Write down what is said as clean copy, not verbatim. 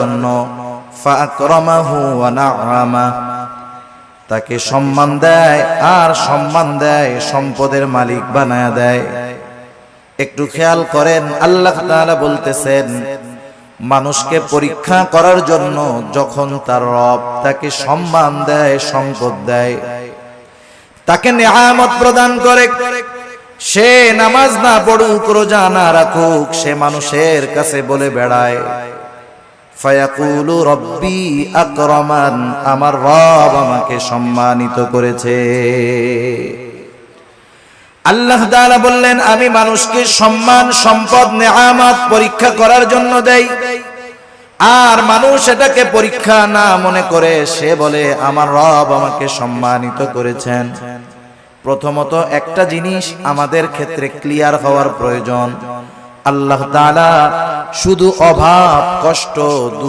জন্য ফাকরামাহু ওয়া নাআমা, তাকে সম্মান দেয় আর সম্মান দেয়, সম্পদের মালিক বানায়া দেয়। একটু খেয়াল করেন, আল্লাহ তাআলা বলতেছেন মানুষকে পরীক্ষা করার জন্য যখন তার রব তাকে সম্মান দেয়, সম্পদ দেয়, তাকে নেয়ামত প্রদান করে, সে নামাজ না পড়ুক, রোজা না রাখুক, সে মানুষের কাছে বলে বেড়ায় ফায়াকুলু রব্বি আকরামান, আমার রব আমাকে সম্মানিত করেছে। আল্লাহ তাআলা বললেন আমি মানুষকে সম্মান, সম্পদ, নেয়ামত পরীক্ষা করার জন্য দেই, আর মানুষ এটাকে পরীক্ষা না মনে করে সে বলে আমার রব আমাকে সম্মানিত করেছেন। প্রথমত একটা জিনিস আমাদের ক্ষেত্রে ক্লিয়ার হওয়ার প্রয়োজন, আল্লাহ তাআলা শুধু অভাব কষ্ট